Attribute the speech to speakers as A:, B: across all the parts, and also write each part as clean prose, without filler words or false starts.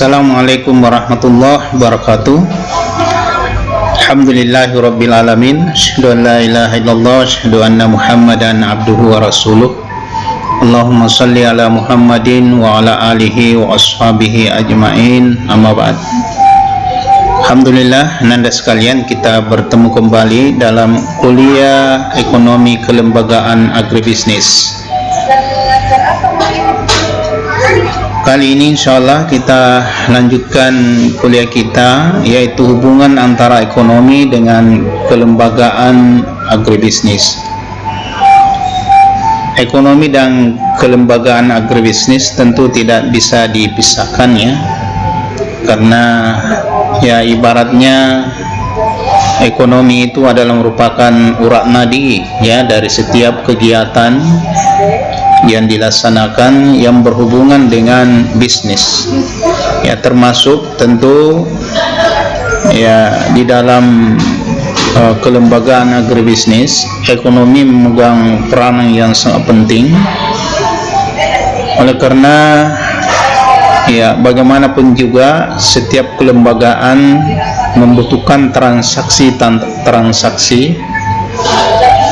A: Assalamualaikum warahmatullahi wabarakatuh. Alhamdulillahirabbil alamin. Asyhadu an la ilaha illallah, asyhadu anna Muhammadan abduhu wa rasuluh. Allahumma shalli ala Muhammadin wa ala alihi wa ashabihi ajmain. Amma ba'd. Alhamdulillah, Nanda sekalian, kita bertemu kembali dalam kuliah ekonomi kelembagaan agribisnis. Kali ini insyaallah kita lanjutkan kuliah kita, yaitu hubungan antara ekonomi dengan kelembagaan agribisnis. Ekonomi dan kelembagaan agribisnis tentu tidak bisa dipisahkan ya, karena ya ibaratnya ekonomi itu adalah merupakan urat nadi ya dari setiap kegiatan yang dilaksanakan yang berhubungan dengan bisnis ya, termasuk tentu ya di dalam kelembagaan agribisnis ekonomi memegang peranan yang sangat penting. Oleh karena ya bagaimanapun juga setiap kelembagaan membutuhkan transaksi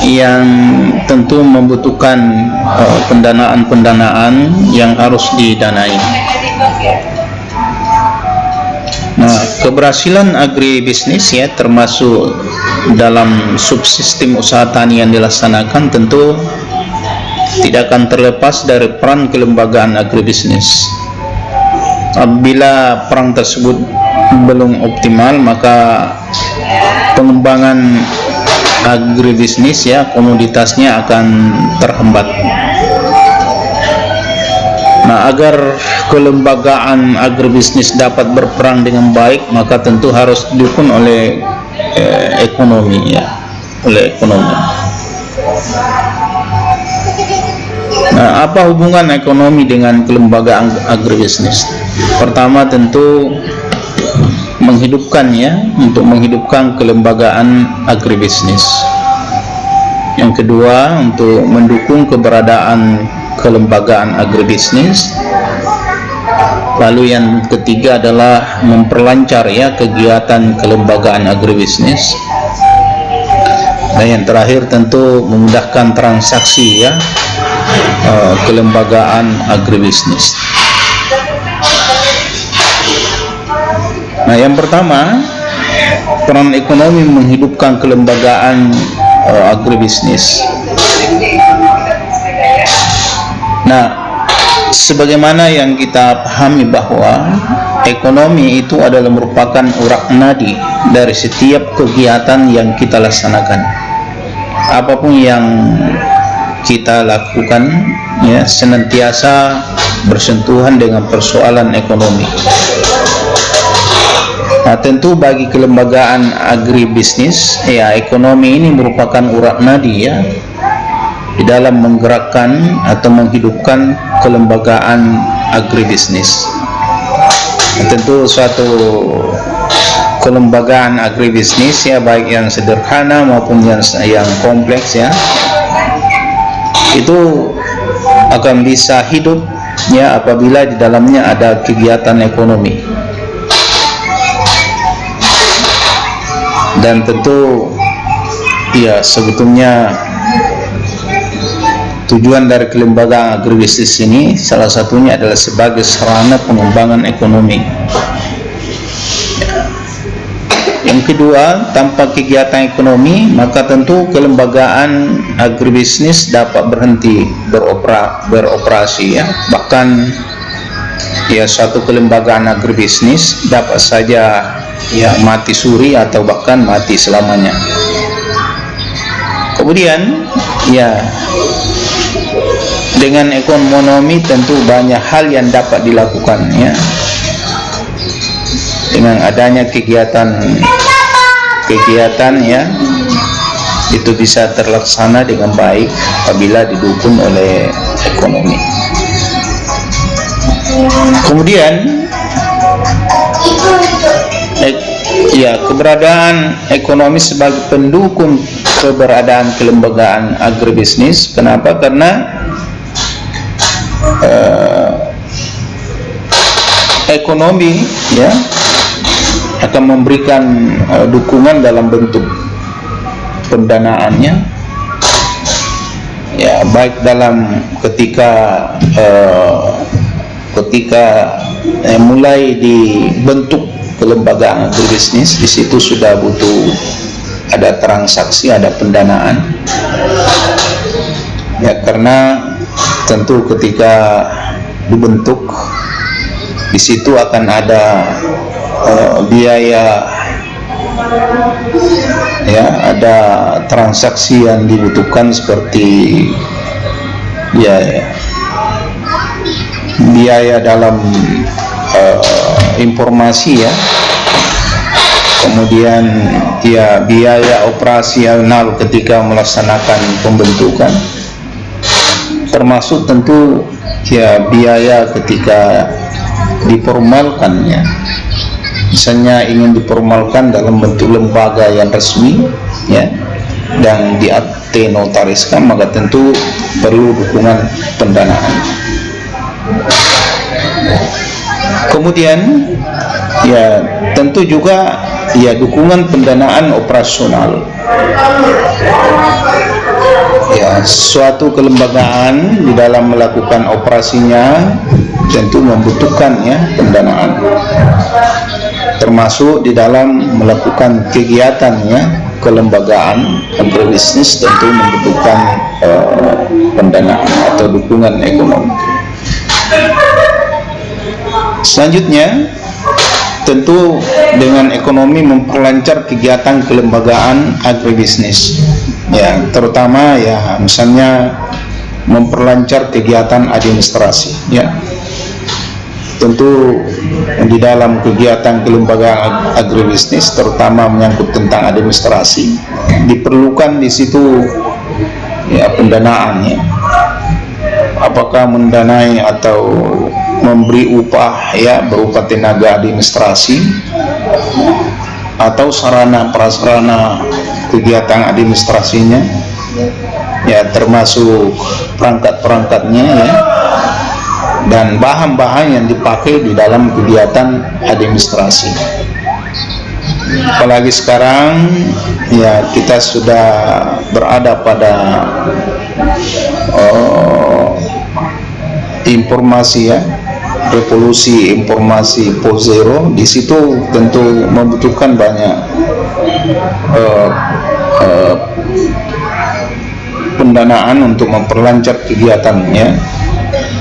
A: yang tentu membutuhkan pendanaan yang harus didanai. Nah, keberhasilan agribisnis ya termasuk dalam subsistem usaha tani yang dilaksanakan tentu tidak akan terlepas dari peran kelembagaan agribisnis. Apabila peran tersebut belum optimal, maka pengembangan agribisnis ya komoditasnya akan terhambat. Nah, agar kelembagaan agribisnis dapat berperan dengan baik, maka tentu harus didukung oleh ekonomi ya, oleh ekonomi. Nah, apa hubungan ekonomi dengan kelembagaan agribisnis? Pertama tentu untuk menghidupkan kelembagaan agribisnis. Yang kedua, untuk mendukung keberadaan kelembagaan agribisnis. Lalu yang ketiga adalah memperlancar ya kegiatan kelembagaan agribisnis. Dan yang terakhir tentu memudahkan transaksi ya kelembagaan agribisnis. Nah, yang pertama, peran ekonomi menghidupkan kelembagaan agribisnis. Nah, sebagaimana yang kita pahami bahwa ekonomi itu adalah merupakan urat nadi dari setiap kegiatan yang kita laksanakan. Apapun yang kita lakukan ya senantiasa bersentuhan dengan persoalan ekonomi. Nah, tentu bagi kelembagaan agribisnis ya ekonomi ini merupakan urat nadi ya di dalam menggerakkan atau menghidupkan kelembagaan agribisnis. Nah, tentu suatu kelembagaan agribisnis ya baik yang sederhana maupun yang kompleks ya itu akan bisa hidup ya apabila di dalamnya ada kegiatan ekonomi. Dan tentu ya sebetulnya tujuan dari kelembagaan agribisnis ini salah satunya adalah sebagai sarana pengembangan ekonomi. Yang kedua, tanpa kegiatan ekonomi maka tentu kelembagaan agribisnis dapat berhenti beroperasi ya. Bahkan ya suatu kelembagaan agribisnis dapat saja ya mati suri atau bahkan mati selamanya. Kemudian ya dengan ekonomi tentu banyak hal yang dapat dilakukan ya. Dengan adanya kegiatan ya itu bisa terlaksana dengan baik apabila didukung oleh ekonomi. Kemudian ya keberadaan ekonomi sebagai pendukung keberadaan kelembagaan agribisnis. Kenapa? Karena ekonomi ya akan memberikan dukungan dalam bentuk pendanaannya ya, baik dalam ketika mulai dibentuk kelembagaan agribisnis. Di situ sudah butuh ada transaksi, ada pendanaan ya, karena tentu ketika dibentuk di situ akan ada biaya ya, ada transaksi yang dibutuhkan seperti biaya dalam informasi ya, kemudian ya biaya operasional ketika melaksanakan pembentukan, termasuk tentu ya biaya ketika diformalkannya. Misalnya ingin diformalkan dalam bentuk lembaga yang resmi ya, dan diakte notariskan, maka tentu perlu dukungan pendanaan. Kemudian ya tentu juga ya dukungan pendanaan operasional. Ya, suatu kelembagaan di dalam melakukan operasinya tentu membutuhkan ya pendanaan, termasuk di dalam melakukan kegiatannya. Kelembagaan agribisnis tentu membutuhkan pendanaan atau dukungan ekonomi. Selanjutnya, tentu dengan ekonomi memperlancar kegiatan kelembagaan agribisnis ya, terutama ya misalnya memperlancar kegiatan administrasi ya. Tentu di dalam kegiatan kelembagaan agribisnis, terutama menyangkut tentang administrasi, diperlukan di situ ya pendanaan ya. Apakah mendanai atau memberi upah ya berupa tenaga administrasi atau sarana prasarana kegiatan administrasinya ya, termasuk perangkat-perangkatnya ya, dan bahan-bahan yang dipakai di dalam kegiatan administrasi. Apalagi sekarang ya kita sudah berada pada informasi ya, revolusi informasi 4.0. Di situ tentu membutuhkan banyak pendanaan untuk memperlancar kegiatannya.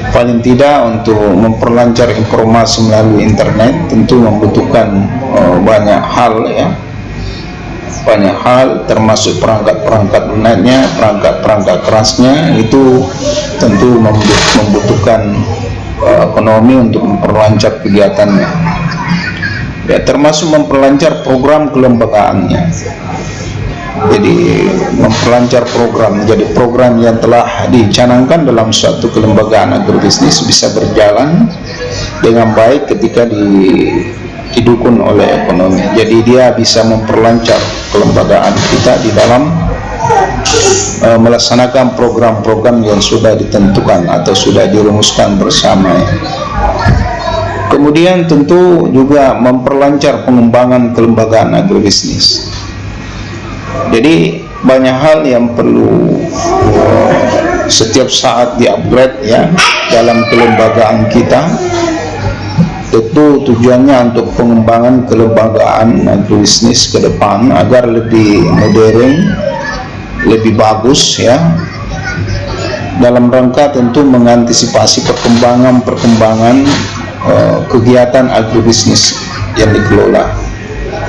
A: Paling tidak untuk memperlancar informasi melalui internet tentu membutuhkan banyak hal ya, banyak hal, termasuk perangkat-perangkat lunaknya, perangkat-perangkat kerasnya, itu tentu membutuhkan ekonomi untuk memperlancar kegiatannya ya, termasuk memperlancar program kelembagaannya. Jadi memperlancar program, jadi program yang telah dicanangkan dalam suatu kelembagaan agribisnis bisa berjalan dengan baik ketika didukung oleh ekonomi. Jadi dia bisa memperlancar kelembagaan kita di dalam melaksanakan program-program yang sudah ditentukan atau sudah dirumuskan bersama ya. Kemudian tentu juga memperlancar pengembangan kelembagaan agribisnis. Jadi banyak hal yang perlu setiap saat di-upgrade ya dalam kelembagaan kita. Tentu tujuannya untuk pengembangan kelembagaan agribisnis ke depan agar lebih modern, lebih bagus ya, dalam rangka tentu mengantisipasi perkembangan kegiatan agribisnis yang dikelola.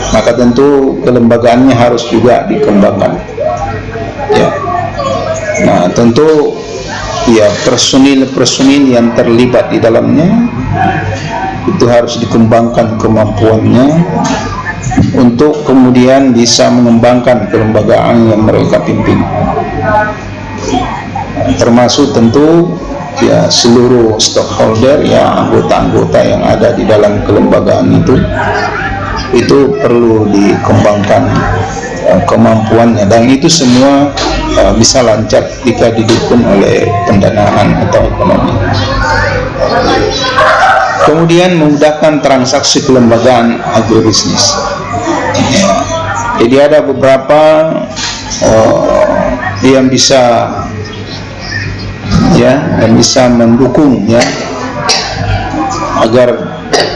A: Maka tentu kelembagaannya harus juga dikembangkan ya. Nah tentu ya personil yang terlibat di dalamnya itu harus dikembangkan kemampuannya untuk kemudian bisa mengembangkan kelembagaan yang mereka pimpin, termasuk tentu ya seluruh stakeholder ya, anggota-anggota yang ada di dalam kelembagaan itu perlu dikembangkan kemampuannya, dan itu semua bisa lancar ketika didukung oleh pendanaan atau ekonomi. Kemudian memudahkan transaksi kelembagaan agribisnis. Jadi ada beberapa yang bisa mendukung agar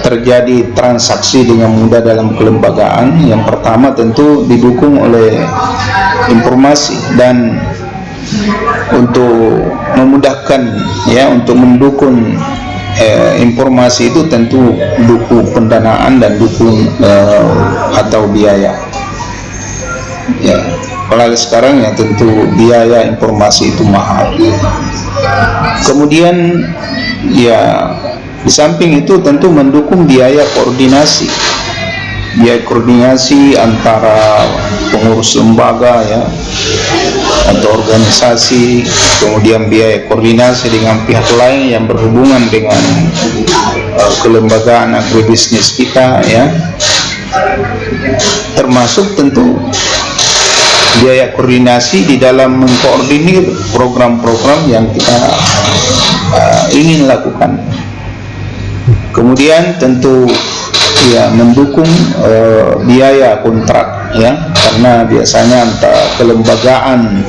A: terjadi transaksi dengan mudah dalam kelembagaan. Yang pertama tentu didukung oleh informasi, dan untuk memudahkan untuk mendukung informasi itu tentu dukung pendanaan dan dukung atau biaya. Apalagi sekarang tentu biaya informasi itu mahal. Kemudian di samping itu tentu mendukung biaya koordinasi antara pengurus lembaga atau organisasi, kemudian biaya koordinasi dengan pihak lain yang berhubungan dengan kelembagaan agribisnis kita, termasuk tentu biaya koordinasi di dalam mengkoordinir program-program yang kita ingin lakukan. Kemudian tentu mendukung biaya kontrak, karena biasanya antara kelembagaan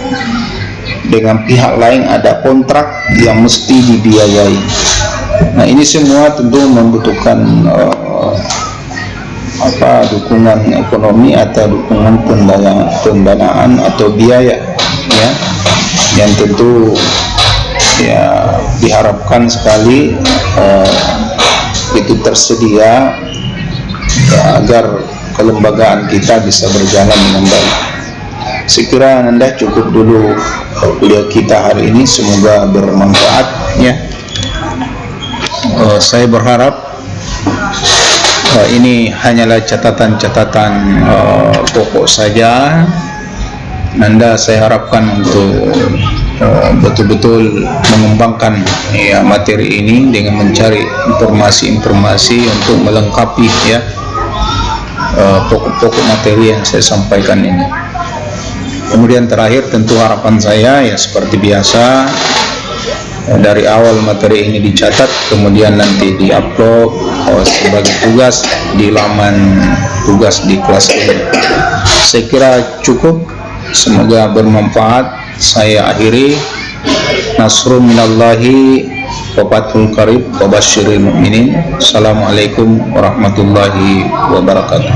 A: dengan pihak lain ada kontrak yang mesti dibiayai. Nah, ini semua tentu membutuhkan dukungan ekonomi atau dukungan pendanaan atau biaya, yang tentu diharapkan sekali itu tersedia agar kelembagaan kita bisa berjalan dengan baik. Sekira Anda cukup dulu kuliah kita hari ini, semoga bermanfaat. Saya berharap ini hanyalah catatan-catatan pokok saja. Anda saya harapkan untuk betul-betul mengembangkan materi ini dengan mencari informasi-informasi untuk melengkapi pokok-pokok materi yang saya sampaikan ini. Kemudian terakhir tentu harapan saya seperti biasa, dari awal materi ini dicatat, kemudian nanti diupload sebagai tugas di laman tugas di kelas ini. Saya kira cukup, semoga bermanfaat. Saya akhiri. Nasrun minallahi wa fathul qarib wa basyiril mu'minin. Assalamualaikum warahmatullahi wabarakatuh.